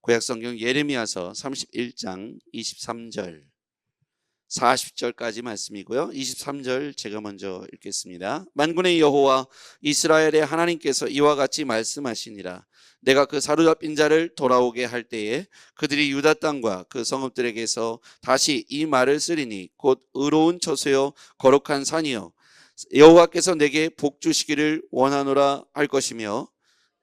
구약성경 예레미야서 31장 23절 40절까지 말씀이고요. 23절 제가 먼저 읽겠습니다. 만군의 여호와 이스라엘의 하나님께서 이와 같이 말씀하시니라. 내가 그 사로잡힌 자를 돌아오게 할 때에 그들이 유다 땅과 그 성읍들에게서 다시 이 말을 쓰리니 곧 의로운 처소여 거룩한 산이여 여호와께서 내게 복 주시기를 원하노라 할 것이며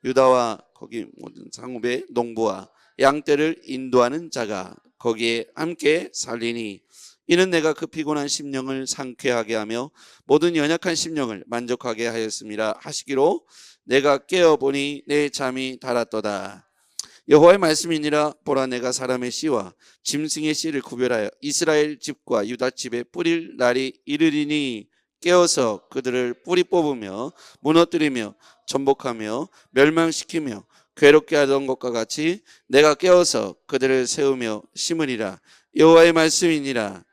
유다와 거기 모든 상읍의 농부와 양떼를 인도하는 자가 거기에 함께 살리니 이는 내가 그 피곤한 심령을 상쾌하게 하며 모든 연약한 심령을 만족하게 하였음이라 하시기로 내가 깨어보니 내 잠이 달았도다. 여호와의 말씀이니라. 보라, 내가 사람의 씨와 짐승의 씨를 구별하여 이스라엘 집과 유다 집에 뿌릴 날이 이르리니 깨어서 그들을 뿌리 뽑으며 무너뜨리며 전복하며 멸망시키며 괴롭게 하던 것과 같이 내가 깨어서 그들을 세우며 심으리라. 여호와의 말씀이니라.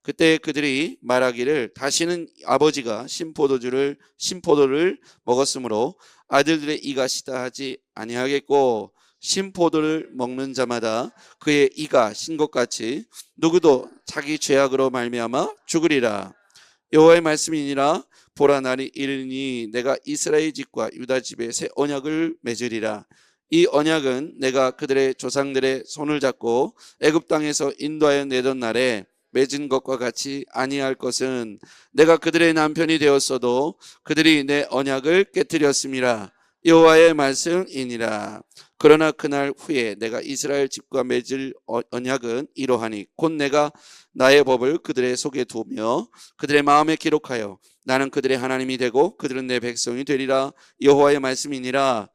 그때 그들이 말하기를 다시는 아버지가 신포도를 먹었으므로 아들들의 이가 시다 하지 아니하겠고 신포도를 먹는 자마다 그의 이가 신 것 같이 누구도 자기 죄악으로 말미암아 죽으리라. 여호와의 말씀이니라. 보라, 날이 이르니 내가 이스라엘 집과 유다 집에 새 언약을 맺으리라. 이 언약은 내가 그들의 조상들의 손을 잡고 애굽 땅에서 인도하여 내던 날에 맺은 것과 같이 아니할 것은 내가 그들의 남편이 되었어도 그들이 내 언약을 깨뜨렸음이라. 여호와의 말씀이니라. 그러나 그날 후에 내가 이스라엘 집과 맺을 언약은 이러하니 곧 내가 나의 법을 그들의 속에 두며 그들의 마음에 기록하여 나는 그들의 하나님이 되고 그들은 내 백성이 되리라. 여호와의 말씀이니라.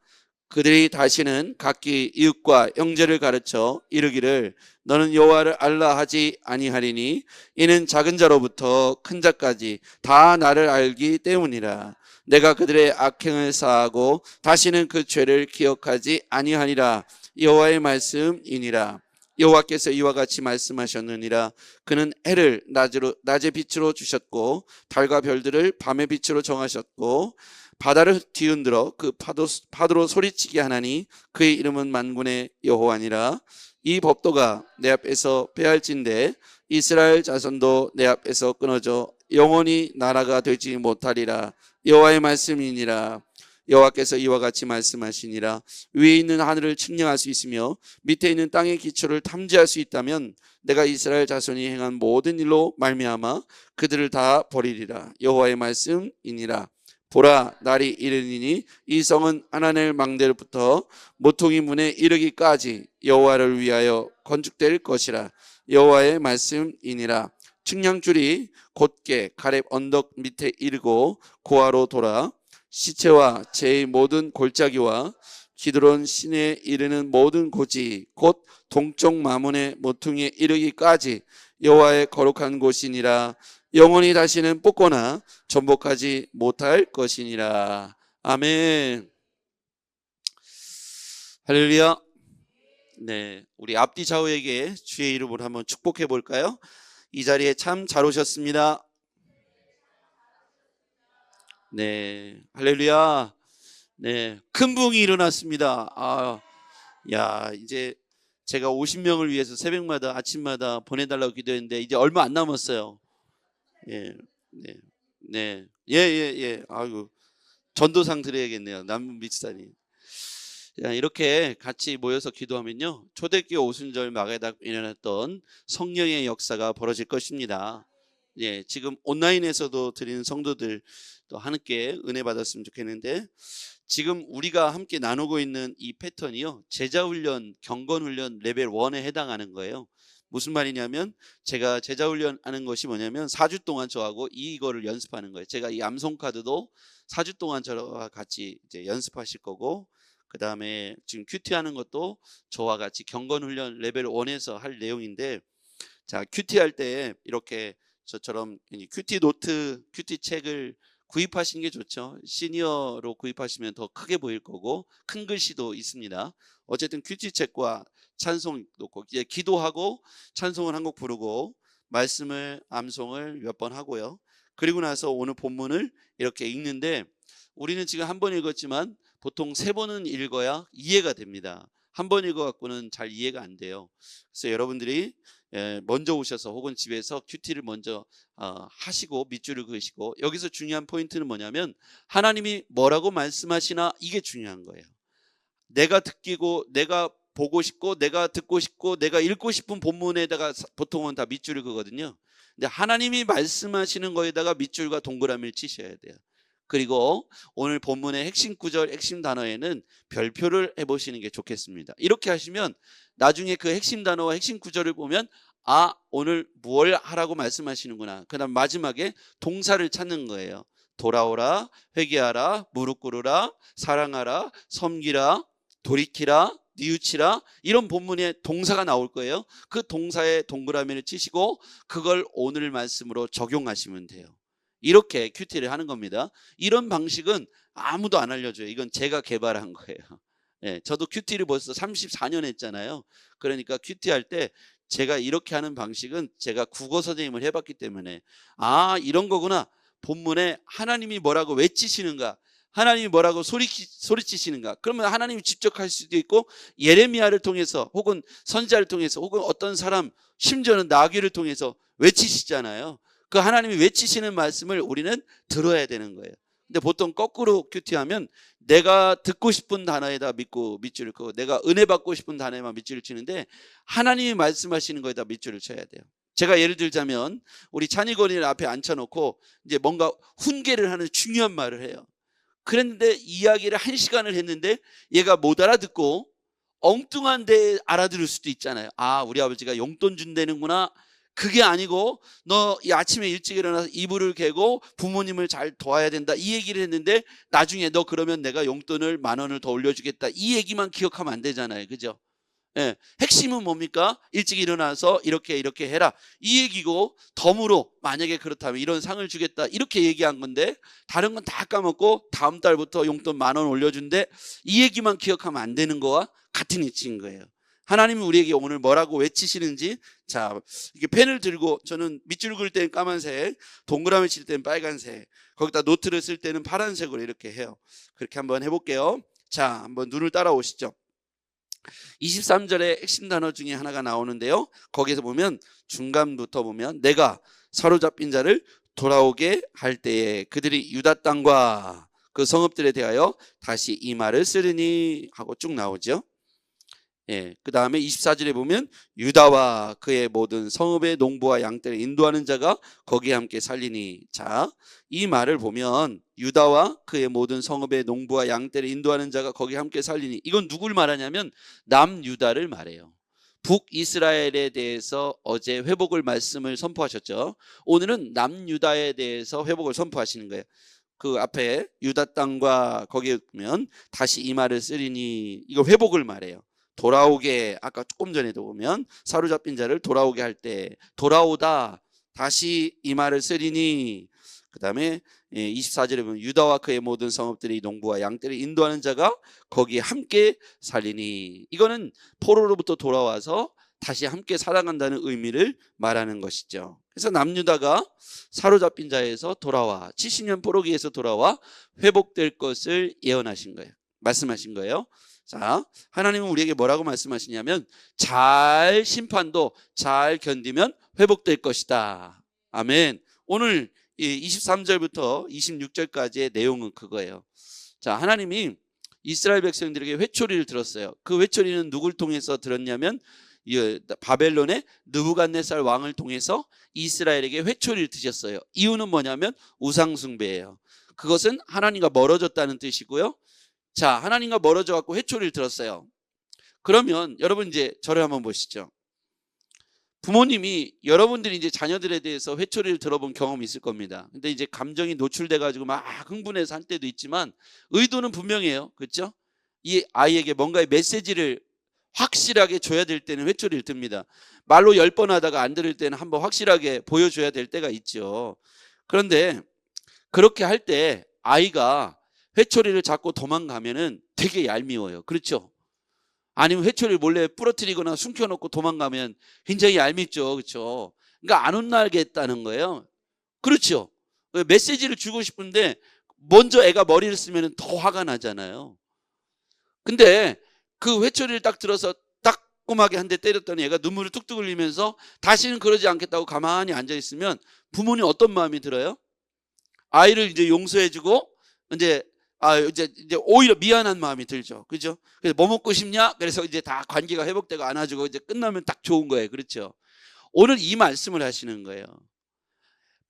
그들이 다시는 각기 이웃과 형제를 가르쳐 이르기를 너는 여호와를 알라 하지 아니하리니 이는 작은 자로부터 큰 자까지 다 나를 알기 때문이라. 내가 그들의 악행을 사하고 다시는 그 죄를 기억하지 아니하리라. 여호와의 말씀이니라. 여호와께서 이와 같이 말씀하셨느니라. 그는 해를 낮의 빛으로 주셨고 달과 별들을 밤의 빛으로 정하셨고 바다를 뒤흔들어 그 파도로 소리치게 하나니 그의 이름은 만군의 여호와니라. 이 법도가 내 앞에서 패할진대 이스라엘 자손도 내 앞에서 끊어져 영원히 나라가 되지 못하리라. 여호와의 말씀이니라. 여호와께서 이와 같이 말씀하시니라. 위에 있는 하늘을 측량할 수 있으며 밑에 있는 땅의 기초를 탐지할 수 있다면 내가 이스라엘 자손이 행한 모든 일로 말미암아 그들을 다 버리리라. 여호와의 말씀이니라. 보라, 날이 이르니니 이 성은 하나넬 망대로부터 모퉁이 문에 이르기까지 여호와를 위하여 건축될 것이라. 여호와의 말씀이니라. 측량줄이 곧게 가렙 언덕 밑에 이르고 고아로 돌아 시체와 제의 모든 골짜기와 기드론 시내에 이르는 모든 고지 곧 동쪽 마문의 모퉁이에 이르기까지 여호와의 거룩한 곳이니라. 영원히 다시는 뽑거나 전복하지 못할 것이니라. 아멘. 할렐루야. 네, 우리 앞뒤 좌우에게 주의 이름으로 한번 축복해 볼까요? 이 자리에 참 잘 오셨습니다. 네, 할렐루야. 네, 큰 부흥이 일어났습니다. 이제 제가 50명을 위해서 새벽마다 아침마다 보내달라고 기도했는데 이제 얼마 안 남았어요. 아이고, 전도상 드려야겠네요. 남은 미치다니. 이렇게 같이 모여서 기도하면요, 초대교회 오순절 마가다에 일어났던 성령의 역사가 벌어질 것입니다. 지금 온라인에서도 드리는 성도들 또 하나님께 은혜 받았으면 좋겠는데, 지금 우리가 함께 나누고 있는 이 패턴이요, 제자훈련, 경건훈련 레벨 1에 해당하는 거예요. 무슨 말이냐면 제가 제자훈련 하는 것이 뭐냐면 4주 동안 저하고 이거를 연습하는 거예요. 제가 이 암송카드도 4주 동안 저와 같이 이제 연습하실 거고, 그 다음에 지금 큐티 하는 것도 저와 같이 경건훈련 레벨 1에서 할 내용인데, 자, 큐티 할 때 이렇게 저처럼 큐티 노트, 큐티 책을 구입하시는 게 좋죠. 시니어로 구입하시면 더 크게 보일 거고 큰 글씨도 있습니다. 어쨌든 큐티 책과 찬송 놓고 이제 기도하고 찬송을 한 곡 부르고 말씀을 암송을 몇 번 하고요. 그리고 나서 오늘 본문을 이렇게 읽는데, 우리는 지금 한 번 읽었지만 보통 3번은 읽어야 이해가 됩니다. 한 번 읽어갖고는 잘 이해가 안 돼요. 그래서 여러분들이 먼저 오셔서 혹은 집에서 큐티를 먼저 하시고 밑줄을 그으시고, 여기서 중요한 포인트는 뭐냐면 하나님이 뭐라고 말씀하시나, 이게 중요한 거예요. 내가 듣기고 내가 보고 싶고 내가 듣고 싶고 내가 읽고 싶은 본문에다가 보통은 다 밑줄을 그거든요. 근데 하나님이 말씀하시는 거에다가 밑줄과 동그라미를 치셔야 돼요. 그리고 오늘 본문의 핵심 구절, 핵심 단어에는 별표를 해보시는 게 좋겠습니다. 이렇게 하시면 나중에 그 핵심 단어와 핵심 구절을 보면 아, 오늘 뭘 하라고 말씀하시는구나. 그 다음 마지막에 동사를 찾는 거예요. 돌아오라, 회개하라, 무릎 꿇으라, 사랑하라, 섬기라, 돌이키라, 뉘우치라, 이런 본문에 동사가 나올 거예요. 그 동사에 동그라미를 치시고 그걸 오늘 말씀으로 적용하시면 돼요. 이렇게 큐티를 하는 겁니다. 이런 방식은 아무도 안 알려줘요. 이건 제가 개발한 거예요. 저도 큐티를 벌써 34년 했잖아요. 그러니까 큐티 할 때 제가 이렇게 하는 방식은 제가 국어 선생님을 해봤기 때문에 아, 이런 거구나. 본문에 하나님이 뭐라고 외치시는가, 하나님이 뭐라고 소리치시는가. 그러면 하나님이 직접 할 수도 있고 예레미야를 통해서 혹은 선지자를 통해서 혹은 어떤 사람, 심지어는 나귀를 통해서 외치시잖아요. 그 하나님이 외치시는 말씀을 우리는 들어야 되는 거예요. 근데 보통 거꾸로 큐티하면 내가 듣고 싶은 단어에다 밑줄을 그고 내가 은혜 받고 싶은 단어에만 밑줄을 치는데 하나님이 말씀하시는 거에다 밑줄을 쳐야 돼요. 제가 예를 들자면 우리 찬이건이를 앞에 앉혀놓고 이제 뭔가 훈계를 하는 중요한 말을 해요. 그런데 이야기를 1시간을 했는데 얘가 못 알아듣고 엉뚱한데 알아들을 수도 있잖아요. 아, 우리 아버지가 용돈 준다는구나. 그게 아니고 너 이 아침에 일찍 일어나서 이불을 개고 부모님을 잘 도와야 된다, 이 얘기를 했는데 나중에 너 그러면 내가 용돈을 10,000원을 더 올려주겠다, 이 얘기만 기억하면 안 되잖아요. 그죠? 핵심은 뭡니까? 일찍 일어나서 이렇게 해라, 이 얘기고, 덤으로 만약에 그렇다면 이런 상을 주겠다, 이렇게 얘기한 건데 다른 건 다 까먹고 다음 달부터 용돈 10,000원 올려준대, 이 얘기만 기억하면 안 되는 거와 같은 이치인 거예요. 하나님이 우리에게 오늘 뭐라고 외치시는지, 자, 이게 펜을 들고, 저는 밑줄 그을 때는 까만색, 동그라미 칠 때는 빨간색, 거기다 노트를 쓸 때는 파란색으로 이렇게 해요. 그렇게 한번 해볼게요. 자, 한번 눈을 따라오시죠. 23절의 핵심 단어 중에 하나가 나오는데요, 거기에서 보면 중간부터 보면 내가 사로잡힌 자를 돌아오게 할 때에 그들이 유다 땅과 그 성읍들에 대하여 다시 이 말을 쓰리니 하고 쭉 나오죠. 그 다음에 24절에 보면 유다와 그의 모든 성읍의 농부와 양떼를 인도하는 자가 거기에 함께 살리니. 자, 이 말을 보면 유다와 그의 모든 성읍의 농부와 양떼를 인도하는 자가 거기에 함께 살리니, 이건 누굴 말하냐면 남유다를 말해요. 북이스라엘에 대해서 어제 회복을 말씀을 선포하셨죠. 오늘은 남유다에 대해서 회복을 선포하시는 거예요. 그 앞에 유다 땅과 거기에 보면 다시 이 말을 쓰리니, 이거 회복을 말해요. 돌아오게, 아까 조금 전에도 보면 사로잡힌 자를 돌아오게 할 때 돌아오다, 다시 이 말을 쓰리니. 그 다음에 24절에 보면 유다와 그의 모든 성읍들이 농부와 양떼를 인도하는 자가 거기에 함께 살리니, 이거는 포로로부터 돌아와서 다시 함께 살아간다는 의미를 말하는 것이죠. 그래서 남유다가 사로잡힌 자에서 돌아와 70년 포로기에서 돌아와 회복될 것을 예언하신 거예요. 말씀하신 거예요. 자, 하나님은 우리에게 뭐라고 말씀하시냐면 잘 심판도 잘 견디면 회복될 것이다. 아멘. 오늘 23절부터 26절까지의 내용은 그거예요. 자, 하나님이 이스라엘 백성들에게 회초리를 들었어요. 그 회초리는 누굴 통해서 들었냐면 바벨론의 느부갓네살 왕을 통해서 이스라엘에게 회초리를 드셨어요. 이유는 뭐냐면 우상 숭배예요. 그것은 하나님과 멀어졌다는 뜻이고요. 자, 하나님과 멀어져 갖고 회초리를 들었어요. 그러면 여러분 이제 저를 한번 보시죠. 부모님이 여러분들이 이제 자녀들에 대해서 회초리를 들어본 경험이 있을 겁니다. 근데 이제 감정이 노출돼 가지고 막 흥분해서 할 때도 있지만 의도는 분명해요. 그렇죠? 이 아이에게 뭔가의 메시지를 확실하게 줘야 될 때는 회초리를 듭니다. 말로 10번 하다가 안 들을 때는 한번 확실하게 보여줘야 될 때가 있죠. 그런데 그렇게 할 때 아이가 회초리를 잡고 도망가면은 되게 얄미워요. 그렇죠? 아니면 회초리를 몰래 부러뜨리거나 숨겨놓고 도망가면 굉장히 얄밉죠. 그렇죠? 그러니까 안 혼나겠다는 거예요. 그렇죠? 메시지를 주고 싶은데 먼저 애가 머리를 쓰면 더 화가 나잖아요. 근데 그 회초리를 딱 들어서 따끔하게 한 대 때렸더니 얘가 눈물을 뚝뚝 흘리면서 다시는 그러지 않겠다고 가만히 앉아 있으면 부모님 어떤 마음이 들어요? 아이를 이제 용서해주고 이제 이제 오히려 미안한 마음이 들죠. 그죠? 그래서 뭐 먹고 싶냐? 그래서 이제 다 관계가 회복되고 안아주고 이제 끝나면 딱 좋은 거예요. 그렇죠? 오늘 이 말씀을 하시는 거예요.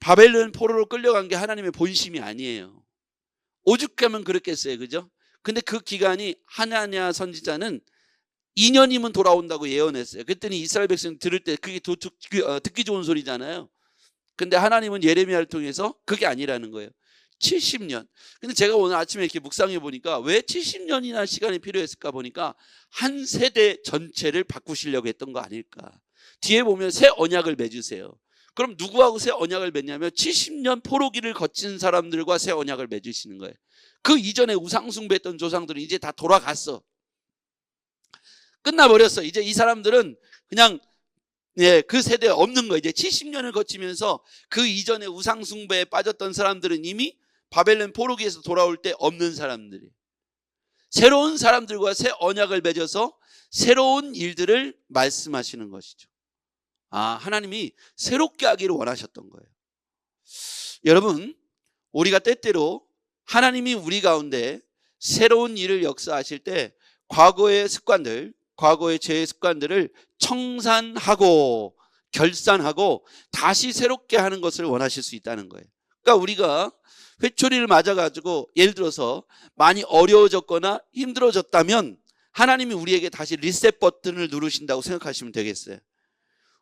바벨론 포로로 끌려간 게 하나님의 본심이 아니에요. 오죽하면 그렇겠어요. 그죠? 근데 그 기간이 하나냐 선지자는 2년이면 돌아온다고 예언했어요. 그랬더니 이스라엘 백성 들을 때 그게 듣기 좋은 소리잖아요. 근데 하나님은 예레미야를 통해서 그게 아니라는 거예요. 70년. 근데 제가 오늘 아침에 이렇게 묵상해 보니까 왜 70년이나 시간이 필요했을까 보니까 한 세대 전체를 바꾸시려고 했던 거 아닐까. 뒤에 보면 새 언약을 맺으세요. 그럼 누구하고 새 언약을 맺냐면 70년 포로기를 거친 사람들과 새 언약을 맺으시는 거예요. 그 이전에 우상숭배했던 조상들은 이제 다 돌아갔어. 끝나버렸어. 이제 이 사람들은 그냥 그 세대에 없는 거예요. 이제 70년을 거치면서 그 이전에 우상숭배에 빠졌던 사람들은 이미 바벨론 포로기에서 돌아올 때 없는 사람들이에요. 새로운 사람들과 새 언약을 맺어서 새로운 일들을 말씀하시는 것이죠. 하나님이 새롭게 하기를 원하셨던 거예요. 여러분, 우리가 때때로 하나님이 우리 가운데 새로운 일을 역사하실 때 과거의 습관들, 과거의 죄의 습관들을 청산하고 결산하고 다시 새롭게 하는 것을 원하실 수 있다는 거예요. 그러니까 우리가 회초리를 맞아가지고 예를 들어서 많이 어려워졌거나 힘들어졌다면 하나님이 우리에게 다시 리셋 버튼을 누르신다고 생각하시면 되겠어요.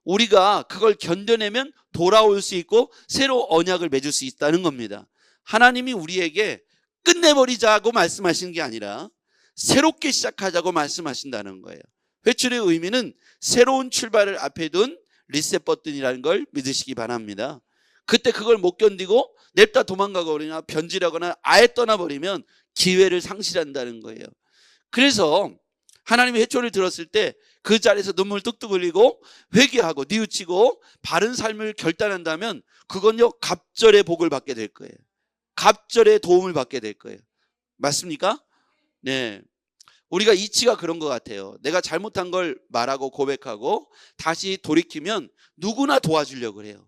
우리가 그걸 견뎌내면 돌아올 수 있고 새로 언약을 맺을 수 있다는 겁니다. 하나님이 우리에게 끝내버리자고 말씀하시는 게 아니라 새롭게 시작하자고 말씀하신다는 거예요. 회초리의 의미는 새로운 출발을 앞에 둔 리셋 버튼이라는 걸 믿으시기 바랍니다. 그때 그걸 못 견디고 냅다 도망가거나 변질하거나 아예 떠나버리면 기회를 상실한다는 거예요. 그래서 하나님의 회초리를 들었을 때 그 자리에서 눈물 뚝뚝 흘리고 회개하고 뉘우치고 바른 삶을 결단한다면 그건요 갑절의 복을 받게 될 거예요. 갑절의 도움을 받게 될 거예요. 맞습니까? 네. 우리가 이치가 그런 것 같아요. 내가 잘못한 걸 말하고 고백하고 다시 돌이키면 누구나 도와주려고 해요.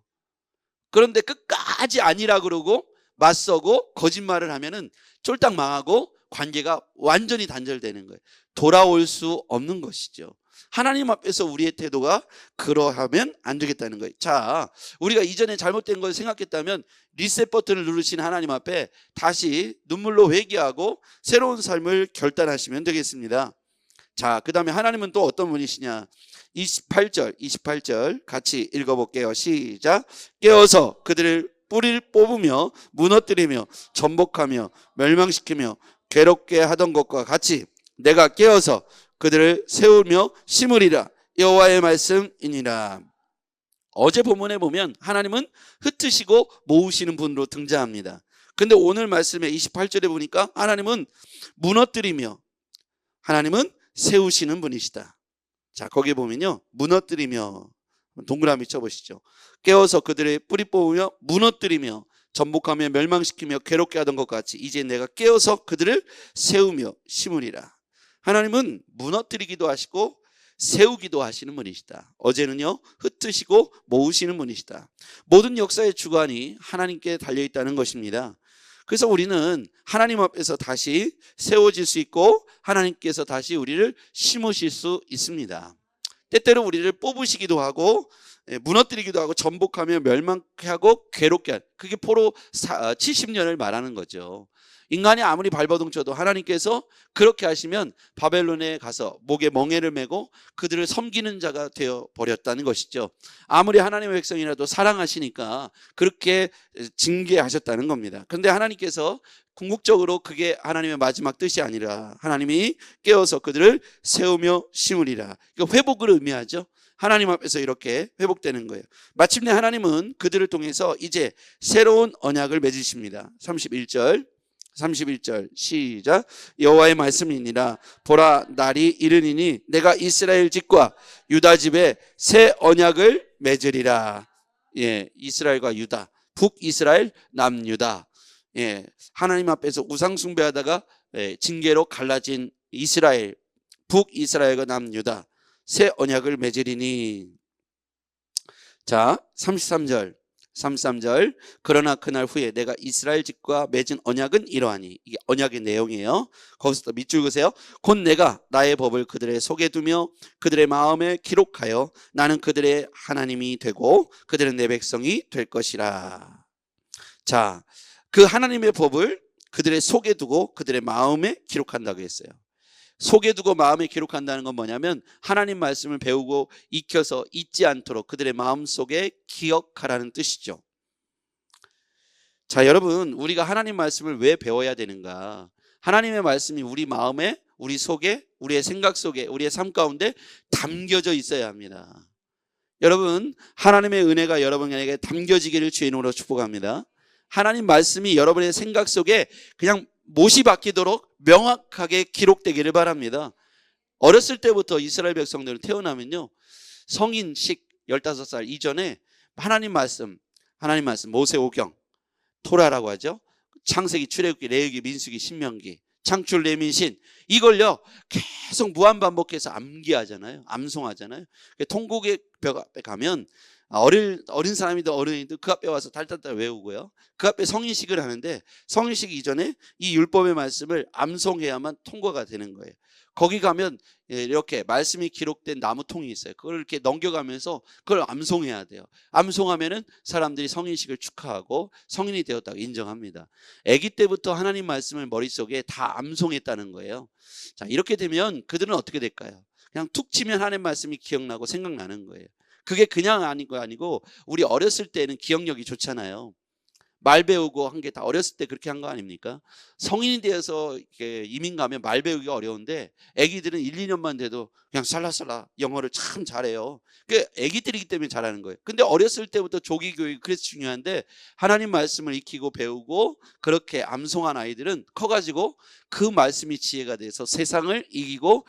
그런데 끝까지 아니라 그러고 맞서고 거짓말을 하면은 쫄딱 망하고 관계가 완전히 단절되는 거예요. 돌아올 수 없는 것이죠. 하나님 앞에서 우리의 태도가 그러하면 안 되겠다는 거예요. 자, 우리가 이전에 잘못된 걸 생각했다면 리셋 버튼을 누르신 하나님 앞에 다시 눈물로 회개하고 새로운 삶을 결단하시면 되겠습니다. 자, 그 다음에 하나님은 또 어떤 분이시냐. 28절 같이 읽어볼게요. 시작. 깨어서 그들을 뿌리를 뽑으며 무너뜨리며 전복하며 멸망시키며 괴롭게 하던 것과 같이 내가 깨어서 그들을 세우며 심으리라. 여호와의 말씀이니라. 어제 본문에 보면 하나님은 흩으시고 모으시는 분으로 등장합니다. 근데 오늘 말씀에 28절에 보니까 하나님은 무너뜨리며 하나님은 세우시는 분이시다. 자, 거기에 보면요 무너뜨리며 동그라미 쳐보시죠. 깨어서 그들의 뿌리 뽑으며 무너뜨리며 전복하며 멸망시키며 괴롭게 하던 것 같이 이제 내가 깨어서 그들을 세우며 심으리라. 하나님은 무너뜨리기도 하시고 세우기도 하시는 분이시다. 어제는요 흩으시고 모으시는 분이시다. 모든 역사의 주관이 하나님께 달려있다는 것입니다. 그래서 우리는 하나님 앞에서 다시 세워질 수 있고 하나님께서 다시 우리를 심으실 수 있습니다. 때때로 우리를 뽑으시기도 하고 무너뜨리기도 하고 전복하며 멸망하고 괴롭게 한 그게 포로 70년을 말하는 거죠. 인간이 아무리 발버둥쳐도 하나님께서 그렇게 하시면 바벨론에 가서 목에 멍에를 메고 그들을 섬기는 자가 되어버렸다는 것이죠. 아무리 하나님의 백성이라도 사랑하시니까 그렇게 징계하셨다는 겁니다. 그런데 하나님께서 궁극적으로 그게 하나님의 마지막 뜻이 아니라 하나님이 깨어서 그들을 세우며 심으리라. 그러니까 회복을 의미하죠. 하나님 앞에서 이렇게 회복되는 거예요. 마침내 하나님은 그들을 통해서 이제 새로운 언약을 맺으십니다. 31절 시작. 여호와의 말씀이니라. 보라 날이 이르니니 내가 이스라엘 집과 유다 집에 새 언약을 맺으리라. 이스라엘과 유다, 북이스라엘, 남유다. 하나님 앞에서 우상 숭배하다가 징계로 갈라진 이스라엘, 북이스라엘과 남유다 새 언약을 맺으리니. 자, 33절 그러나 그날 후에 내가 이스라엘 집과 맺은 언약은 이러하니. 이게 언약의 내용이에요. 거기서 밑줄 그으세요. 곧 내가 나의 법을 그들의 속에 두며 그들의 마음에 기록하여 나는 그들의 하나님이 되고 그들은 내 백성이 될 것이라. 자, 그 하나님의 법을 그들의 속에 두고 그들의 마음에 기록한다고 했어요. 속에 두고 마음에 기록한다는 건 뭐냐면 하나님 말씀을 배우고 익혀서 잊지 않도록 그들의 마음속에 기억하라는 뜻이죠. 자, 여러분, 우리가 하나님 말씀을 왜 배워야 되는가? 하나님의 말씀이 우리 마음에, 우리 속에, 우리의 생각 속에, 우리의 삶 가운데 담겨져 있어야 합니다. 여러분, 하나님의 은혜가 여러분에게 담겨지기를 주의 이름으로 축복합니다. 하나님 말씀이 여러분의 생각 속에 그냥 못이 박히도록 명확하게 기록되기를 바랍니다. 어렸을 때부터 이스라엘 백성들은 태어나면요, 성인식 15살 이전에 하나님 말씀 모세오경, 토라라고 하죠. 창세기, 출애굽기, 레위기, 민수기, 신명기, 창출, 레민신, 이걸요 계속 무한반복해서 암기하잖아요. 암송하잖아요. 통곡의 벽 앞에 가면 어린 사람이든 어른이든 그 앞에 와서 달달달 외우고요. 그 앞에 성인식을 하는데 성인식 이전에 이 율법의 말씀을 암송해야만 통과가 되는 거예요. 거기 가면 이렇게 말씀이 기록된 나무통이 있어요. 그걸 이렇게 넘겨가면서 그걸 암송해야 돼요. 암송하면은 사람들이 성인식을 축하하고 성인이 되었다고 인정합니다. 아기 때부터 하나님 말씀을 머릿속에 다 암송했다는 거예요. 자, 이렇게 되면 그들은 어떻게 될까요? 그냥 툭 치면 하나님 말씀이 기억나고 생각나는 거예요. 그게 그냥 아니고 우리 어렸을 때는 기억력이 좋잖아요. 말 배우고 한 게 다 어렸을 때 그렇게 한 거 아닙니까? 성인이 되어서 이렇게 이민 가면 말 배우기가 어려운데 아기들은 1, 2년만 돼도 그냥 살라살라 영어를 참 잘해요. 그 아기들이기 때문에 잘하는 거예요. 근데 어렸을 때부터 조기 교육이 그래서 중요한데 하나님 말씀을 익히고 배우고 그렇게 암송한 아이들은 커가지고 그 말씀이 지혜가 돼서 세상을 이기고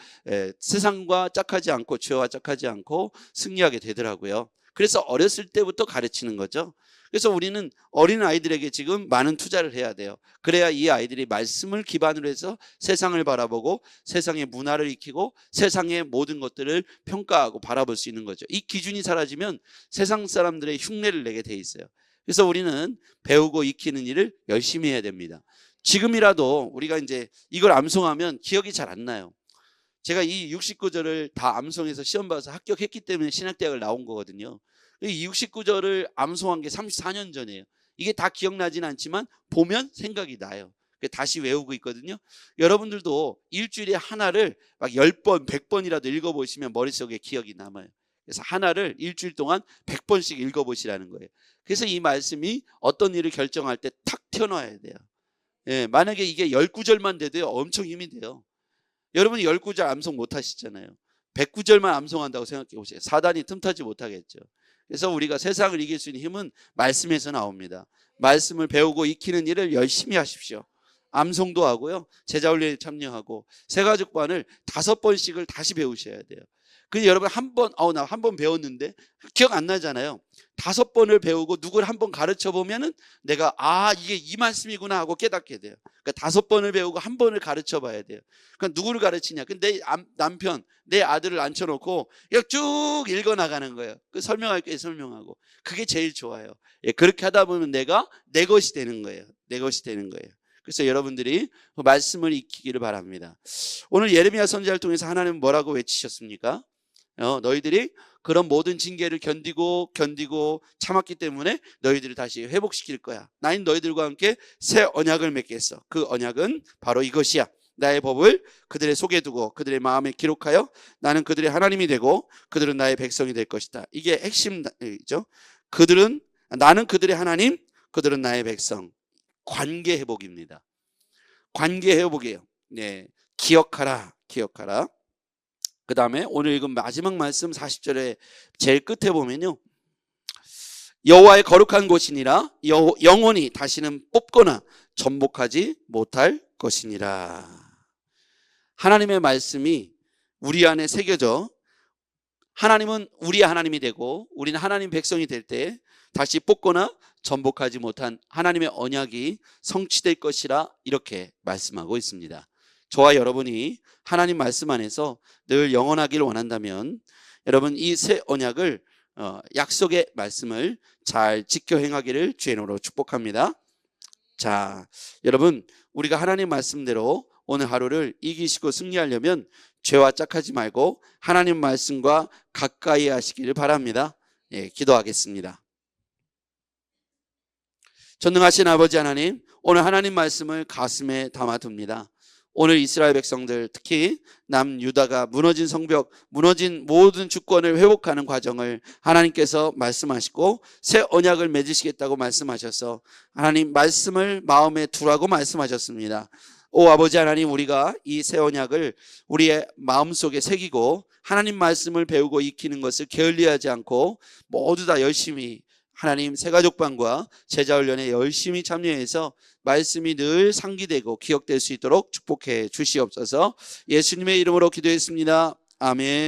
세상과 짝하지 않고 죄와 짝하지 않고 승리하게 되더라고요. 그래서 어렸을 때부터 가르치는 거죠. 그래서 우리는 어린 아이들에게 지금 많은 투자를 해야 돼요. 그래야 이 아이들이 말씀을 기반으로 해서 세상을 바라보고 세상의 문화를 익히고 세상의 모든 것들을 평가하고 바라볼 수 있는 거죠. 이 기준이 사라지면 세상 사람들의 흉내를 내게 돼 있어요. 그래서 우리는 배우고 익히는 일을 열심히 해야 됩니다. 지금이라도 우리가 이제 이걸 암송하면 기억이 잘 안 나요. 제가 이 69절을 다 암송해서 시험 봐서 합격했기 때문에 신학대학을 나온 거거든요. 이 69절을 암송한 게 34년 전이에요. 이게 다 기억나진 않지만 보면 생각이 나요. 다시 외우고 있거든요. 여러분들도 일주일에 하나를 막 10번, 100번이라도 읽어보시면 머릿속에 기억이 남아요. 그래서 하나를 일주일 동안 100번씩 읽어보시라는 거예요. 그래서 이 말씀이 어떤 일을 결정할 때 탁 튀어나와야 돼요. 만약에 이게 10구절만 돼도 엄청 힘이 돼요. 여러분이 10구절 암송 못 하시잖아요. 100구절만 암송한다고 생각해 보세요. 사단이 틈타지 못하겠죠. 그래서 우리가 세상을 이길 수 있는 힘은 말씀에서 나옵니다. 말씀을 배우고 익히는 일을 열심히 하십시오. 암송도 하고요, 제자훈련에 참여하고 새가족반을 5번씩을 다시 배우셔야 돼요. 근데 여러분 나 한 번 배웠는데 기억 안 나잖아요. 5번을 배우고 누구를 한 번 가르쳐 보면은 내가 이게 이 말씀이구나 하고 깨닫게 돼요. 그러니까 5번을 배우고 한 번을 가르쳐 봐야 돼요. 그러니까 누구를 가르치냐? 근데 내 남편, 내 아들을 앉혀놓고 그냥 쭉 읽어 나가는 거예요. 그 설명할 게 설명하고 그게 제일 좋아요. 그렇게 하다 보면 내가 내 것이 되는 거예요. 내 것이 되는 거예요. 그래서 여러분들이 그 말씀을 익히기를 바랍니다. 오늘 예레미야 선지자를 통해서 하나님은 뭐라고 외치셨습니까? 너희들이 그런 모든 징계를 견디고 참았기 때문에 너희들을 다시 회복시킬 거야. 나는 너희들과 함께 새 언약을 맺겠어. 그 언약은 바로 이것이야. 나의 법을 그들의 속에 두고 그들의 마음에 기록하여 나는 그들의 하나님이 되고 그들은 나의 백성이 될 것이다. 이게 핵심이죠. 나는 그들의 하나님, 그들은 나의 백성. 관계 회복입니다. 관계 회복이에요. 기억하라. 그 다음에 오늘 읽은 마지막 말씀 40절에 제일 끝에 보면요, 여호와의 거룩한 곳이니라 영원히 다시는 뽑거나 전복하지 못할 것이니라. 하나님의 말씀이 우리 안에 새겨져 하나님은 우리의 하나님이 되고 우리는 하나님 백성이 될 때 다시 뽑거나 전복하지 못한 하나님의 언약이 성취될 것이라 이렇게 말씀하고 있습니다. 저와 여러분이 하나님 말씀 안에서 늘 영원하기를 원한다면 여러분 이 새 언약을 약속의 말씀을 잘 지켜 행하기를 주의 이름으로 축복합니다. 자, 여러분 우리가 하나님 말씀대로 오늘 하루를 이기시고 승리하려면 죄와 짝하지 말고 하나님 말씀과 가까이 하시기를 바랍니다. 예, 기도하겠습니다. 전능하신 아버지 하나님, 오늘 하나님 말씀을 가슴에 담아둡니다. 오늘 이스라엘 백성들, 특히 남유다가 무너진 성벽, 무너진 모든 주권을 회복하는 과정을 하나님께서 말씀하시고 새 언약을 맺으시겠다고 말씀하셔서 하나님 말씀을 마음에 두라고 말씀하셨습니다. 오 아버지 하나님, 우리가 이 새 언약을 우리의 마음속에 새기고 하나님 말씀을 배우고 익히는 것을 게을리하지 않고 모두 다 열심히 하나님 새가족반과 제자훈련에 열심히 참여해서 말씀이 늘 상기되고 기억될 수 있도록 축복해 주시옵소서. 예수님의 이름으로 기도했습니다. 아멘.